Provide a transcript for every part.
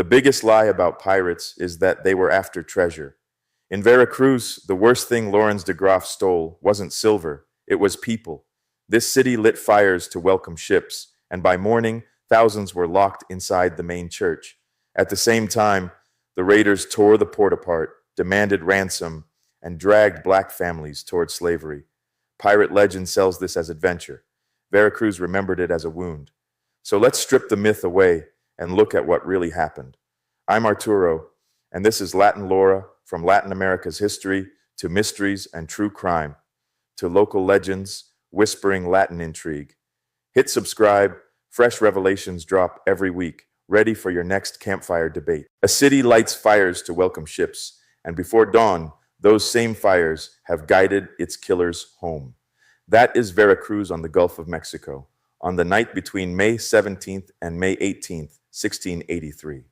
The biggest lie about pirates is that they were after treasure. In Veracruz, the worst thing Lawrence de Graaf stole wasn't silver, it was people. This city lit fires to welcome ships, and by morning, thousands were locked inside the main church. At the same time, the raiders tore the port apart, demanded ransom, and dragged black families toward slavery. Pirate legend sells this as adventure. Veracruz remembered it as a wound. So let's strip the myth away and look at what really happened. I'm Arturo, and this is Latin Lore, from Latin America's history to mysteries and true crime, to local legends, whispering Latin intrigue. Hit subscribe, fresh revelations drop every week, ready for your next campfire debate. A city lights fires to welcome ships, and before dawn, those same fires have guided its killers home. That is Veracruz on the Gulf of Mexico, on the night between May 17th and May 18th, 1683.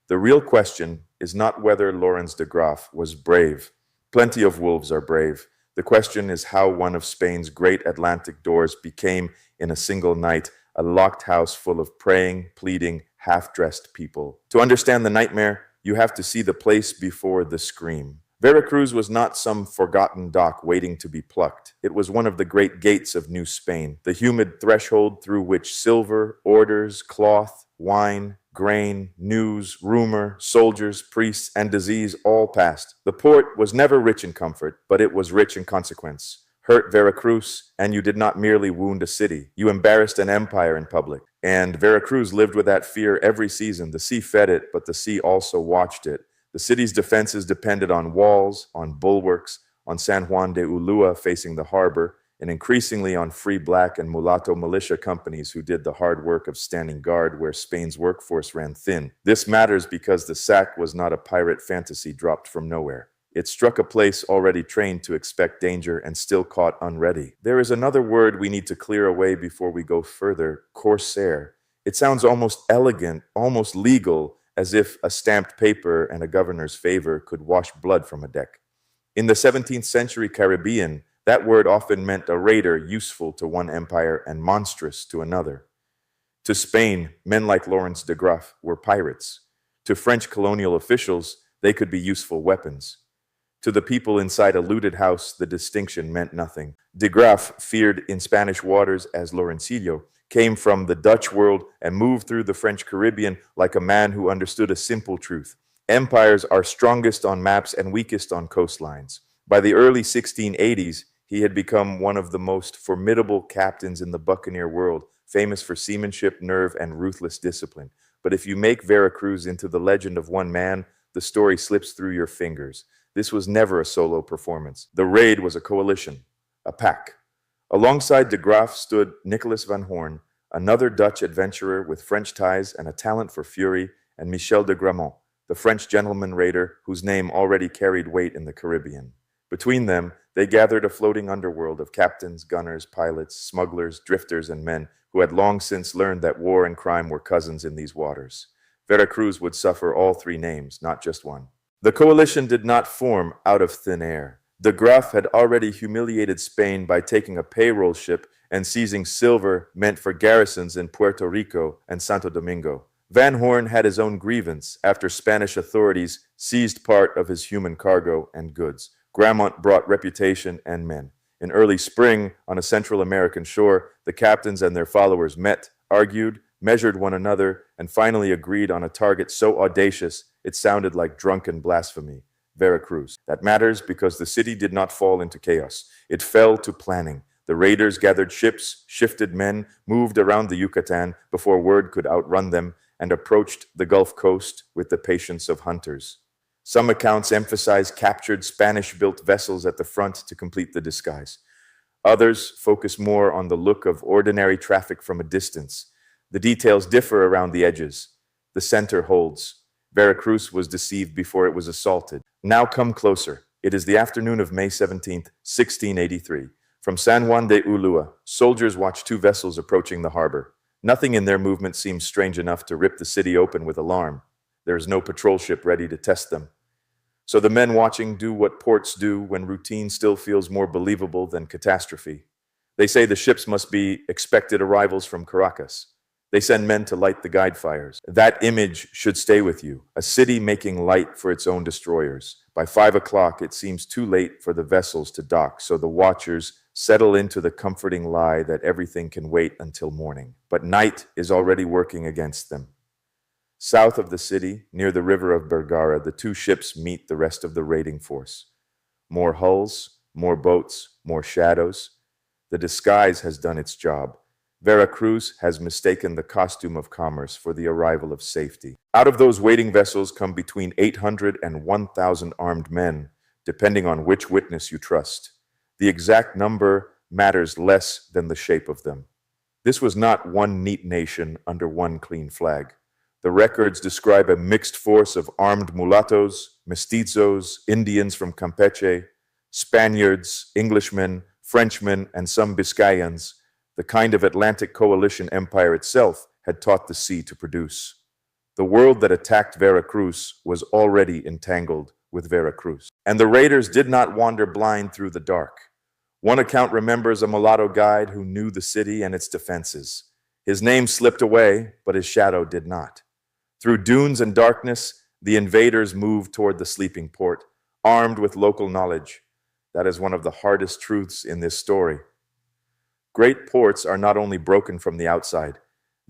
The real question is not whether Lawrence de Graaf was brave. Plenty of wolves are brave. The question is how one of Spain's great Atlantic doors became, in a single night, a locked house full of praying, pleading, half-dressed people. To understand the nightmare, you have to see the place before the scream. Veracruz was not some forgotten dock waiting to be plucked. It was one of the great gates of New Spain, the humid threshold through which silver, orders, cloth, wine, grain, news, rumor, soldiers, priests, and disease all passed. The port was never rich in comfort, but it was rich in consequence. Hurt Veracruz, and you did not merely wound a city. You embarrassed an empire in public. And Veracruz lived with that fear every season. The sea fed it, but the sea also watched it. The city's defenses depended on walls, on bulwarks, on San Juan de Ulua facing the harbor, and increasingly on free black and mulatto militia companies who did the hard work of standing guard where Spain's workforce ran thin. This matters because the sack was not a pirate fantasy dropped from nowhere. It struck a place already trained to expect danger and still caught unready. There is another word we need to clear away before we go further: corsair. It sounds almost elegant, almost legal, as if a stamped paper and a governor's favor could wash blood from a deck. In the 17th century Caribbean, that word often meant a raider useful to one empire and monstrous to another. To Spain, men like Lawrence de Graaf were pirates. To French colonial officials, they could be useful weapons. To the people inside a looted house, the distinction meant nothing. De Graaf, feared in Spanish waters as Lorencillo, came from the Dutch world and moved through the French Caribbean like a man who understood a simple truth. Empires are strongest on maps and weakest on coastlines. By the early 1680s, he had become one of the most formidable captains in the buccaneer world, famous for seamanship, nerve, and ruthless discipline. But if you make Veracruz into the legend of one man, the story slips through your fingers. This was never a solo performance. The raid was a coalition, a pack. Alongside de Graaf stood Nicolas van Hoorn, another Dutch adventurer with French ties and a talent for fury, and Michel de Grammont, the French gentleman raider whose name already carried weight in the Caribbean. Between them, they gathered a floating underworld of captains, gunners, pilots, smugglers, drifters, and men who had long since learned that war and crime were cousins in these waters. Veracruz would suffer all three names, not just one. The coalition did not form out of thin air. De Graaf had already humiliated Spain by taking a payroll ship and seizing silver meant for garrisons in Puerto Rico and Santo Domingo. Van Hoorn had his own grievance after Spanish authorities seized part of his human cargo and goods. Grammont brought reputation and men. In early spring, on a Central American shore, the captains and their followers met, argued, measured one another, and finally agreed on a target so audacious it sounded like drunken blasphemy: Veracruz. That matters because the city did not fall into chaos. It fell to planning. The raiders gathered ships, shifted men, moved around the Yucatan before word could outrun them, and approached the Gulf Coast with the patience of hunters. Some accounts emphasize captured Spanish-built vessels at the front to complete the disguise. Others focus more on the look of ordinary traffic from a distance. The details differ around the edges. The center holds. Veracruz was deceived before it was assaulted. Now come closer. It is the afternoon of May 17th, 1683. From San Juan de Ulua, soldiers watch two vessels approaching the harbor. Nothing in their movement seems strange enough to rip the city open with alarm. There is no patrol ship ready to test them. So the men watching do what ports do when routine still feels more believable than catastrophe. They say the ships must be expected arrivals from Caracas. They send men to light the guide fires. That image should stay with you. A city making light for its own destroyers. By 5 o'clock, it seems too late for the vessels to dock, so the watchers settle into the comforting lie that everything can wait until morning. But night is already working against them. South of the city, near the river of Bergara, the two ships meet the rest of the raiding force. More hulls, more boats, more shadows. The disguise has done its job. Veracruz has mistaken the costume of commerce for the arrival of safety. Out of those waiting vessels come between 800 and 1,000 armed men, depending on which witness you trust. The exact number matters less than the shape of them. This was not one neat nation under one clean flag. The records describe a mixed force of armed mulattoes, mestizos, Indians from Campeche, Spaniards, Englishmen, Frenchmen, and some Biscayans, the kind of Atlantic coalition empire itself had taught the sea to produce. The world that attacked Veracruz was already entangled with Veracruz. And the raiders did not wander blind through the dark. One account remembers a mulatto guide who knew the city and its defenses. His name slipped away, but his shadow did not. Through dunes and darkness, the invaders moved toward the sleeping port, armed with local knowledge. That is one of the hardest truths in this story. Great ports are not only broken from the outside,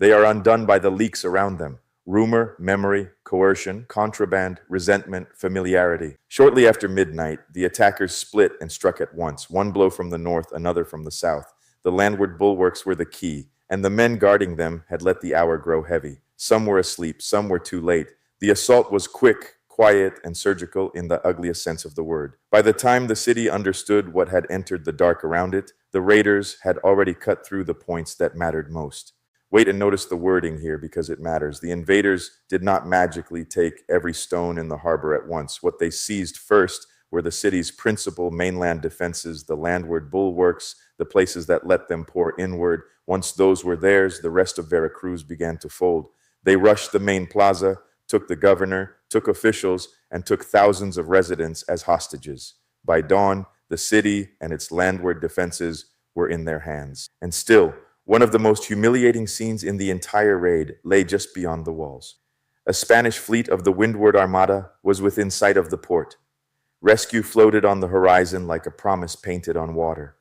they are undone by the leaks around them. Rumor, memory, coercion, contraband, resentment, familiarity. Shortly after midnight, the attackers split and struck at once, one blow from the north, another from the south. The landward bulwarks were the key, and the men guarding them had let the hour grow heavy. Some were asleep, some were too late. The assault was quick, quiet, and surgical in the ugliest sense of the word. By the time the city understood what had entered the dark around it, the raiders had already cut through the points that mattered most. Wait and notice the wording here because it matters. The invaders did not magically take every stone in the harbor at once. What they seized first were the city's principal mainland defenses, the landward bulwarks, the places that let them pour inward. Once those were theirs, the rest of Veracruz began to fold. They rushed the main plaza, took the governor, took officials, and took thousands of residents as hostages. By dawn, the city and its landward defenses were in their hands. And still, one of the most humiliating scenes in the entire raid lay just beyond the walls. A Spanish fleet of the Windward Armada was within sight of the port. Rescue floated on the horizon like a promise painted on water.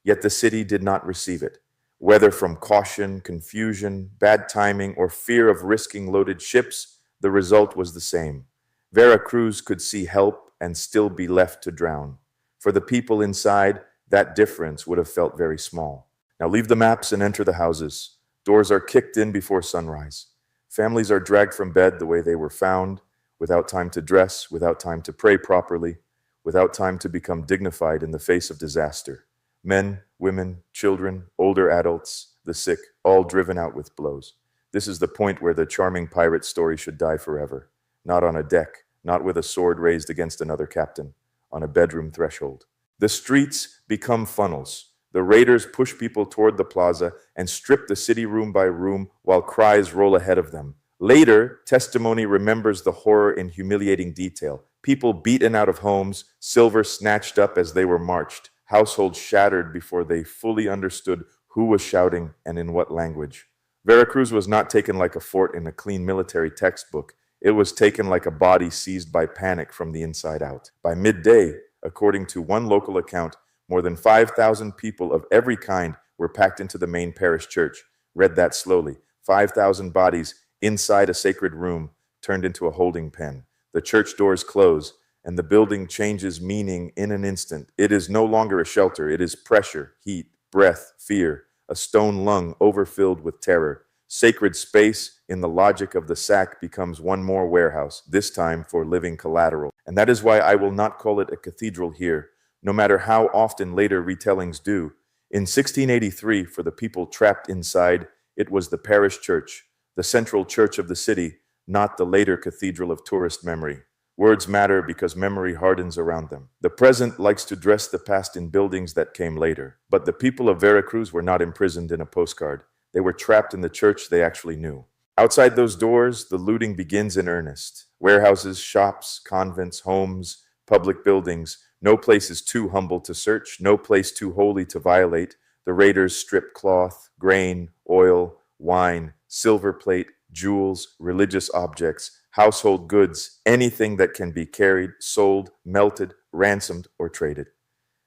Yet the city did not receive it. Whether from caution, confusion, bad timing, or fear of risking loaded ships, the result was the same. Veracruz could see help and still be left to drown. For the people inside, that difference would have felt very small. Now leave the maps and enter the houses. Doors are kicked in before sunrise. Families are dragged from bed the way they were found, without time to dress, without time to pray properly, without time to become dignified in the face of disaster. Men, women, children, older adults, the sick, all driven out with blows. This is the point where the charming pirate story should die forever. Not on a deck, not with a sword raised against another captain, on a bedroom threshold. The streets become funnels. The raiders push people toward the plaza and strip the city room by room while cries roll ahead of them. Later, testimony remembers the horror in humiliating detail. People beaten out of homes, silver snatched up as they were marched, households shattered before they fully understood who was shouting and in what language. Veracruz was not taken like a fort in a clean military textbook. It was taken like a body seized by panic from the inside out. By midday, according to one local account, more than 5,000 people of every kind were packed into the main parish church. Read that slowly. 5,000 bodies inside a sacred room turned into a holding pen. The church doors close, and the building changes meaning in an instant. It is no longer a shelter. It is pressure, heat, breath, fear, a stone lung overfilled with terror. Sacred space in the logic of the sack becomes one more warehouse, this time for living collateral. And that is why I will not call it a cathedral here, no matter how often later retellings do. In 1683, for the people trapped inside, it was the parish church, the central church of the city, not the later cathedral of tourist memory. Words matter because memory hardens around them. The present likes to dress the past in buildings that came later. But the people of Veracruz were not imprisoned in a postcard. They were trapped in the church they actually knew. Outside those doors, the looting begins in earnest. Warehouses, shops, convents, homes, public buildings. No place is too humble to search, no place too holy to violate. The raiders strip cloth, grain, oil, wine, silver plate, jewels, religious objects, household goods, anything that can be carried, sold, melted, ransomed, or traded.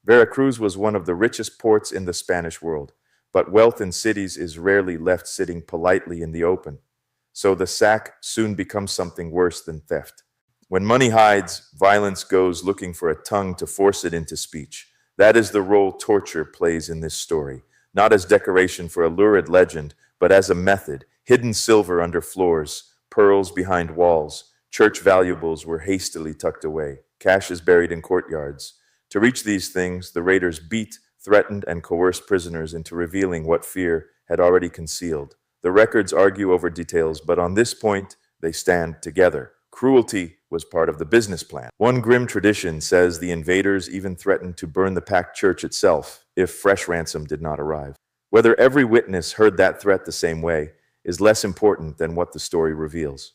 Veracruz was one of the richest ports in the Spanish world, but wealth in cities is rarely left sitting politely in the open. So the sack soon becomes something worse than theft. When money hides, violence goes looking for a tongue to force it into speech. That is the role torture plays in this story, not as decoration for a lurid legend, but as a method. Hidden silver under floors, pearls behind walls, church valuables were hastily tucked away, cash is buried in courtyards. To reach these things, the raiders beat, threatened, and coerced prisoners into revealing what fear had already concealed. The records argue over details, but on this point, they stand together. Cruelty was part of the business plan. One grim tradition says the invaders even threatened to burn the packed church itself if fresh ransom did not arrive. Whether every witness heard that threat the same way is less important than what the story reveals.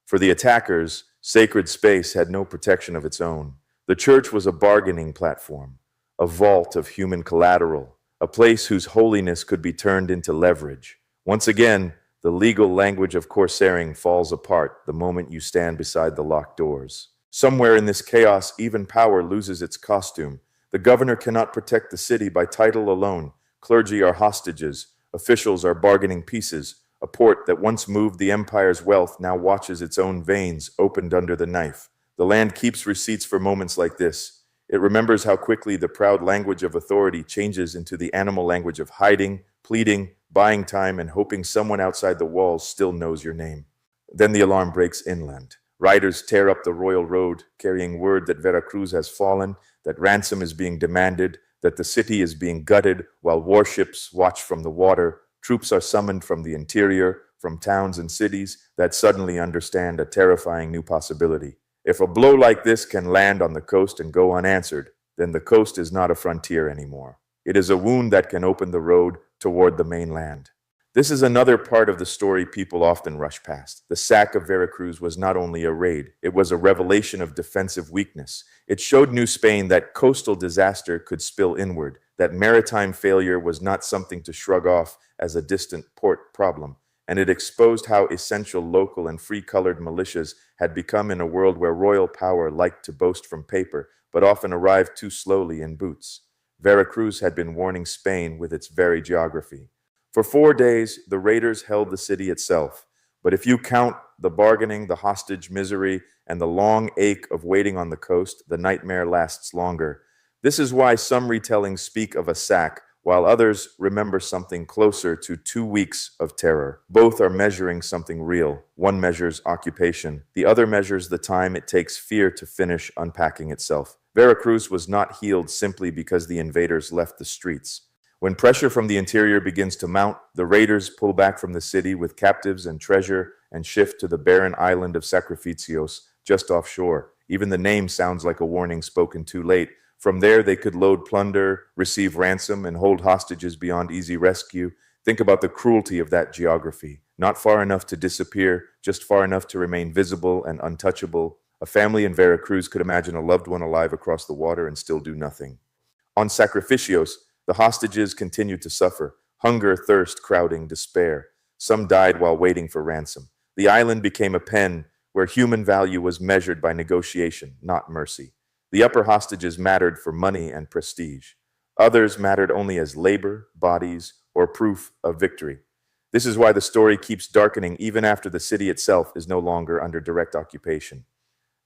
For the attackers, sacred space had no protection of its own. The church was a bargaining platform, a vault of human collateral, a place whose holiness could be turned into leverage. Once again, the legal language of corsaring falls apart the moment you stand beside the locked doors. Somewhere in this chaos, even power loses its costume. The governor cannot protect the city by title alone. Clergy are hostages. Officials are bargaining pieces. A port that once moved the empire's wealth now watches its own veins opened under the knife. The land keeps receipts for moments like this. It remembers how quickly the proud language of authority changes into the animal language of hiding, pleading, buying time, and hoping someone outside the walls still knows your name. Then the alarm breaks inland. Riders tear up the royal road, carrying word that Veracruz has fallen, that ransom is being demanded, that the city is being gutted while warships watch from the water. Troops are summoned from the interior, from towns and cities that suddenly understand a terrifying new possibility. If a blow like this can land on the coast and go unanswered, then the coast is not a frontier anymore. It is a wound that can open the road toward the mainland. This is another part of the story people often rush past. The sack of Veracruz was not only a raid, it was a revelation of defensive weakness. It showed New Spain that coastal disaster could spill inward, that maritime failure was not something to shrug off as a distant port problem, and it exposed how essential local and free-colored militias had become in a world where royal power liked to boast from paper, but often arrived too slowly in boots. Veracruz had been warning Spain with its very geography. For 4 days, the raiders held the city itself. But if you count the bargaining, the hostage misery, and the long ache of waiting on the coast, the nightmare lasts longer. This is why some retellings speak of a sack, while others remember something closer to 2 weeks of terror. Both are measuring something real. One measures occupation. The other measures the time it takes fear to finish unpacking itself. Veracruz was not healed simply because the invaders left the streets. When pressure from the interior begins to mount, the raiders pull back from the city with captives and treasure and shift to the barren island of Sacrificios, just offshore. Even the name sounds like a warning spoken too late. From there, they could load plunder, receive ransom, and hold hostages beyond easy rescue. Think about the cruelty of that geography. Not far enough to disappear, just far enough to remain visible and untouchable. A family in Veracruz could imagine a loved one alive across the water and still do nothing. On Sacrificios, the hostages continued to suffer. Hunger, thirst, crowding, despair. Some died while waiting for ransom. The island became a pen where human value was measured by negotiation, not mercy. The upper hostages mattered for money and prestige. Others mattered only as labor, bodies, or proof of victory. This is why the story keeps darkening even after the city itself is no longer under direct occupation.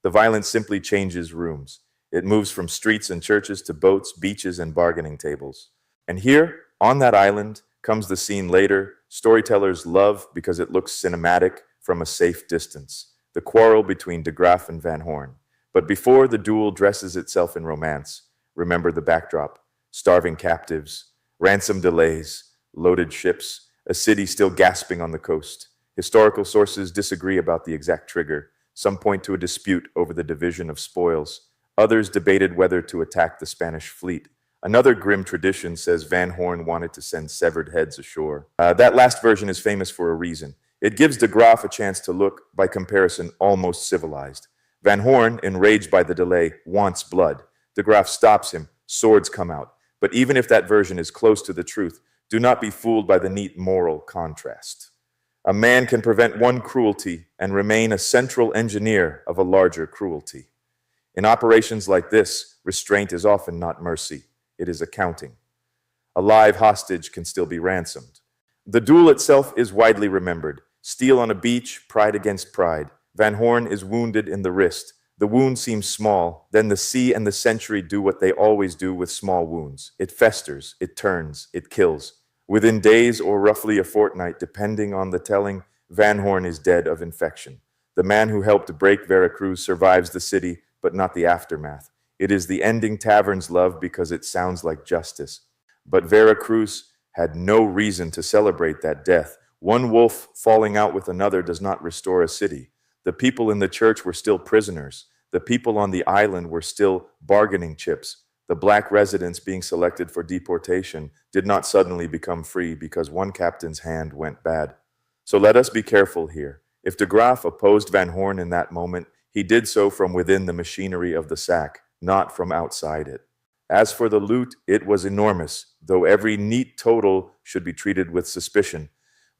The violence simply changes rooms. It moves from streets and churches to boats, beaches, and bargaining tables. And here, on that island, comes the scene later storytellers love because it looks cinematic from a safe distance. The quarrel between de Graaf and Van Hoorn. But before the duel dresses itself in romance, remember the backdrop: starving captives, ransom delays, loaded ships, a city still gasping on the coast. Historical sources disagree about the exact trigger. Some point to a dispute over the division of spoils. Others debated whether to attack the Spanish fleet. Another grim tradition says Van Hoorn wanted to send severed heads ashore. That last version is famous for a reason. It gives de Graaf a chance to look, by comparison, almost civilized. Van Hoorn, enraged by the delay, wants blood. De Graaf stops him. Swords come out. But even if that version is close to the truth, do not be fooled by the neat moral contrast. A man can prevent one cruelty and remain a central engineer of a larger cruelty. In operations like this, restraint is often not mercy, it is accounting. A live hostage can still be ransomed. The duel itself is widely remembered. Steel on a beach, pride against pride. Van Hoorn is wounded in the wrist. The wound seems small, then the sea and the century do what they always do with small wounds. It festers, it turns, it kills. Within days or roughly a fortnight, depending on the telling, Van Hoorn is dead of infection. The man who helped break Veracruz survives the city, but not the aftermath. It is the ending tavern's love because it sounds like justice. But Veracruz had no reason to celebrate that death. One wolf falling out with another does not restore a city. The people in the church were still prisoners. The people on the island were still bargaining chips. The black residents being selected for deportation did not suddenly become free because one captain's hand went bad. So let us be careful here. If de Graaf opposed Van Hoorn in that moment, he did so from within the machinery of the sack, not from outside it. As for the loot, it was enormous, though every neat total should be treated with suspicion.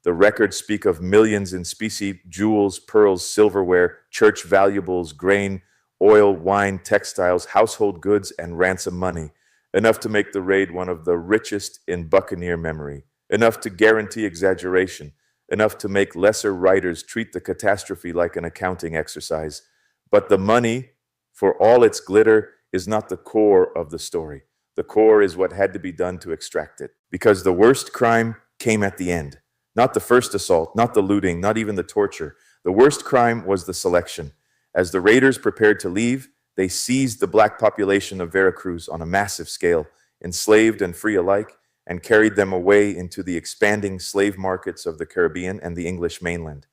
The records speak of millions in specie, jewels, pearls, silverware, church valuables, grain, oil, wine, textiles, household goods, and ransom money, enough to make the raid one of the richest in buccaneer memory, enough to guarantee exaggeration, enough to make lesser writers treat the catastrophe like an accounting exercise. But the money, for all its glitter, is not the core of the story. The core is what had to be done to extract it, because the worst crime came at the end. Not the first assault, not the looting, not even the torture. The worst crime was the selection. As the raiders prepared to leave, they seized the black population of Veracruz on a massive scale, enslaved and free alike, and carried them away into the expanding slave markets of the Caribbean and the English mainland.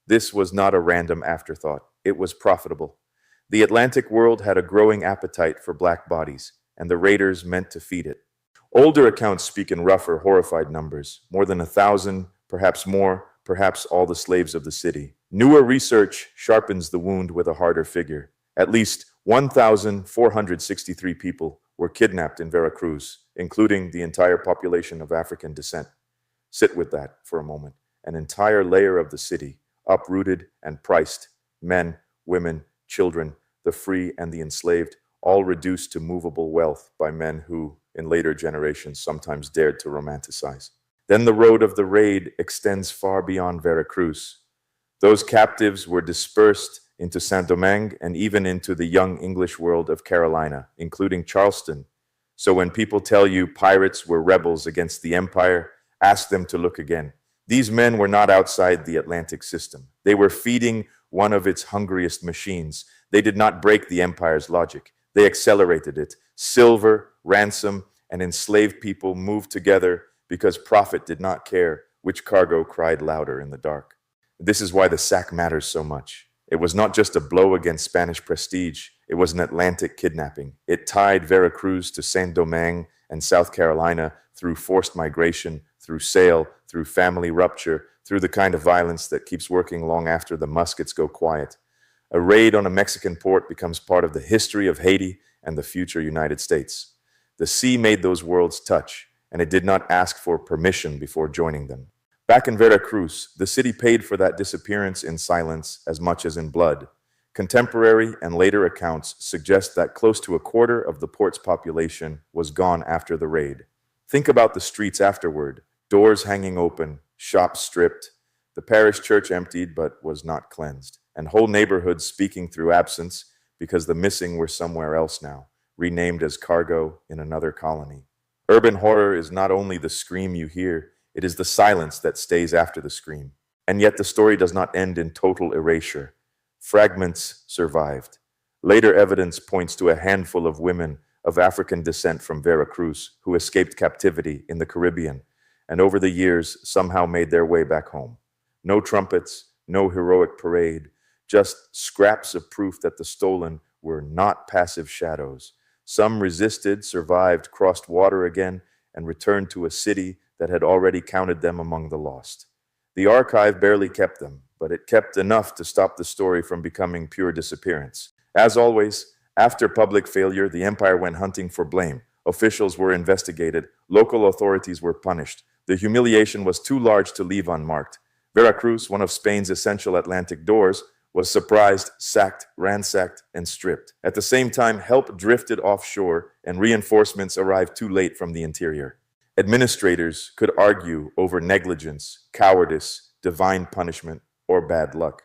This was not a random afterthought. It was profitable. The Atlantic world had a growing appetite for black bodies, and the raiders meant to feed it. Older accounts speak in rougher, horrified numbers, more than 1,000, perhaps more, perhaps all the slaves of the city. Newer research sharpens the wound with a harder figure. At least 1,463 people were kidnapped in Veracruz, including the entire population of African descent. Sit with that for a moment. An entire layer of the city, uprooted and priced, men, women, children, the free and the enslaved, all reduced to movable wealth by men who, in later generations, sometimes dared to romanticize. Then the road of the raid extends far beyond Veracruz. Those captives were dispersed into Saint-Domingue and even into the young English world of Carolina, including Charleston. So when people tell you pirates were rebels against the empire, ask them to look again. These men were not outside the Atlantic system. They were feeding one of its hungriest machines. They did not break the empire's logic. They accelerated it. Silver, ransom, and enslaved people moved together because profit did not care which cargo cried louder in the dark. This is why the sack matters so much. It was not just a blow against Spanish prestige. It was an Atlantic kidnapping. It tied Veracruz to Saint-Domingue and South Carolina through forced migration, through sale, through family rupture, through the kind of violence that keeps working long after the muskets go quiet. A raid on a Mexican port becomes part of the history of Haiti and the future United States. The sea made those worlds touch, and it did not ask for permission before joining them. Back in Veracruz, the city paid for that disappearance in silence as much as in blood. Contemporary and later accounts suggest that close to a quarter of the port's population was gone after the raid. Think about the streets afterward. Doors hanging open, shops stripped, the parish church emptied but was not cleansed, and whole neighborhoods speaking through absence because the missing were somewhere else now, renamed as cargo in another colony. Urban horror is not only the scream you hear, it is the silence that stays after the scream. And yet the story does not end in total erasure. Fragments survived. Later evidence points to a handful of women of African descent from Veracruz who escaped captivity in the Caribbean and over the years somehow made their way back home. No trumpets, no heroic parade, just scraps of proof that the stolen were not passive shadows. Some resisted, survived, crossed water again, and returned to a city that had already counted them among the lost. The archive barely kept them, but it kept enough to stop the story from becoming pure disappearance. As always, after public failure, the empire went hunting for blame. Officials were investigated, local authorities were punished. The humiliation was too large to leave unmarked. Veracruz, one of Spain's essential Atlantic doors, was surprised, sacked, ransacked, and stripped. At the same time, help drifted offshore and reinforcements arrived too late from the interior. Administrators could argue over negligence, cowardice, divine punishment, or bad luck.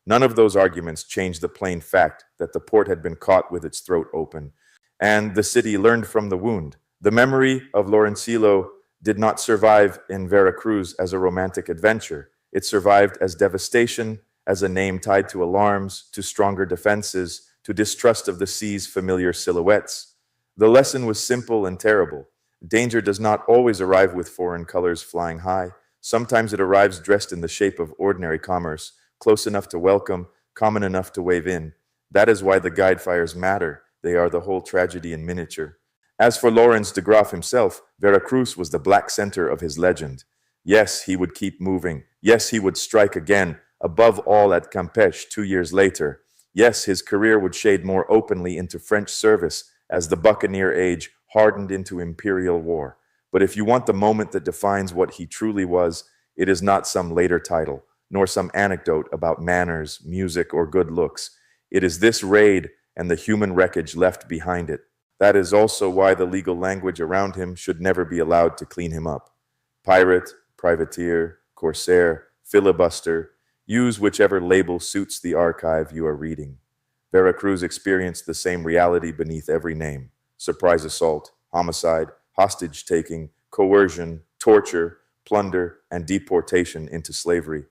None of those arguments changed the plain fact that the port had been caught with its throat open, and the city learned from the wound. The memory of Lawrencillo did not survive in Veracruz as a romantic adventure. It survived as devastation, as a name tied to alarms, to stronger defenses, to distrust of the sea's familiar silhouettes. The lesson was simple and terrible. Danger does not always arrive with foreign colors flying high. Sometimes it arrives dressed in the shape of ordinary commerce, close enough to welcome, common enough to wave in. That is why the guide fires matter. They are the whole tragedy in miniature. As for Lawrence de Graaf himself, Veracruz was the black center of his legend. Yes, he would keep moving. Yes, he would strike again, above all at Campeche 2 years later. Yes, his career would shade more openly into French service as the buccaneer age hardened into imperial war. But if you want the moment that defines what he truly was, it is not some later title, nor some anecdote about manners, music, or good looks. It is this raid and the human wreckage left behind it. That is also why the legal language around him should never be allowed to clean him up. Pirate, privateer, corsair, filibuster, use whichever label suits the archive you are reading. Veracruz experienced the same reality beneath every name: surprise assault, homicide, hostage-taking, coercion, torture, plunder, and deportation into slavery.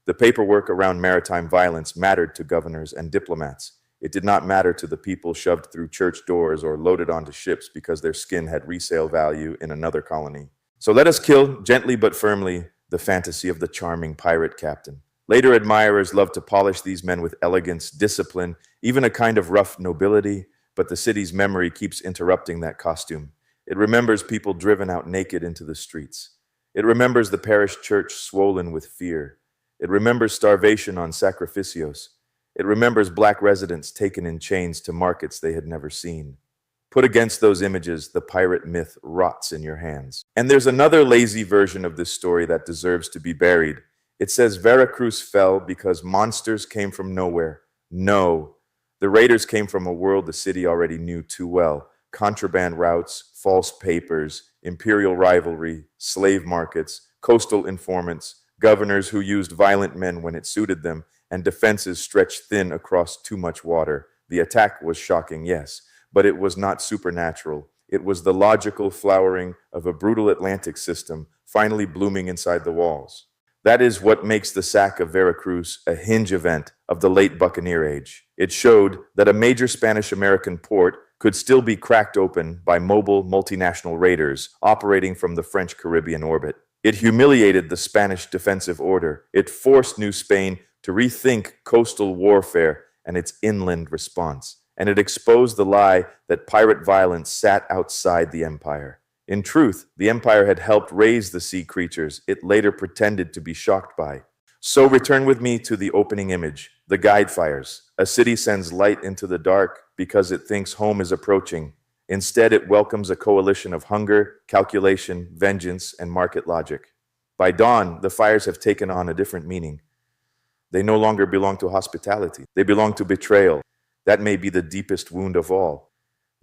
The paperwork around maritime violence mattered to governors and diplomats. It did not matter to the people shoved through church doors or loaded onto ships because their skin had resale value in another colony. So let us kill, gently but firmly, the fantasy of the charming pirate captain. Later admirers love to polish these men with elegance, discipline, even a kind of rough nobility, but the city's memory keeps interrupting that costume. It remembers people driven out naked into the streets. It remembers the parish church swollen with fear. It remembers starvation on Sacrificios. It remembers black residents taken in chains to markets they had never seen. Put against those images, the pirate myth rots in your hands. And there's another lazy version of this story that deserves to be buried. It says Veracruz fell because monsters came from nowhere. No, the raiders came from a world the city already knew too well. Contraband routes, false papers, imperial rivalry, slave markets, coastal informants, governors who used violent men when it suited them, and defenses stretched thin across too much water. The attack was shocking, yes, but it was not supernatural. It was the logical flowering of a brutal Atlantic system finally blooming inside the walls. That is what makes the Sack of Veracruz a hinge event of the late Buccaneer age. It showed that a major Spanish-American port could still be cracked open by mobile multinational raiders operating from the French Caribbean orbit. It humiliated the Spanish defensive order. It forced New Spain to rethink coastal warfare and its inland response. And it exposed the lie that pirate violence sat outside the empire. In truth, the empire had helped raise the sea creatures it later pretended to be shocked by. So return with me to the opening image, the guide fires. A city sends light into the dark because it thinks home is approaching. Instead, it welcomes a coalition of hunger, calculation, vengeance, and market logic. By dawn, the fires have taken on a different meaning. They no longer belong to hospitality. They belong to betrayal. That may be the deepest wound of all.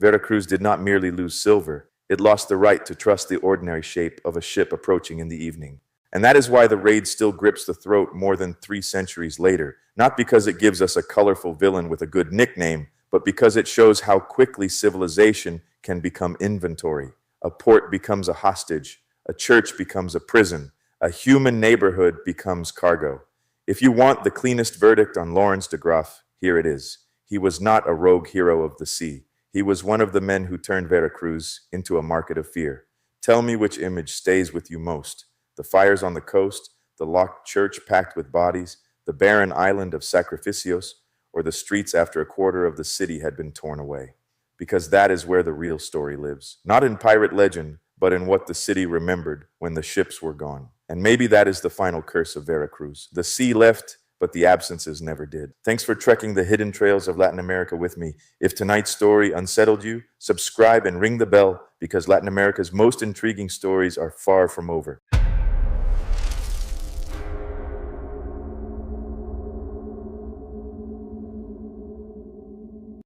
Veracruz did not merely lose silver. It lost the right to trust the ordinary shape of a ship approaching in the evening. And that is why the raid still grips the throat more than 3 centuries later. Not because it gives us a colorful villain with a good nickname, but because it shows how quickly civilization can become inventory. A port becomes a hostage. A church becomes a prison. A human neighborhood becomes cargo. If you want the cleanest verdict on Lawrence de Graaf, here it is. He was not a rogue hero of the sea. He was one of the men who turned Veracruz into a market of fear. Tell me which image stays with you most. The fires on the coast, the locked church packed with bodies, the barren island of Sacrificios, or the streets after a quarter of the city had been torn away. Because that is where the real story lives. Not in pirate legend, but in what the city remembered when the ships were gone. And maybe that is the final curse of Veracruz. The sea left, but the absences never did. Thanks for trekking the hidden trails of Latin America with me. If tonight's story unsettled you, subscribe and ring the bell because Latin America's most intriguing stories are far from over.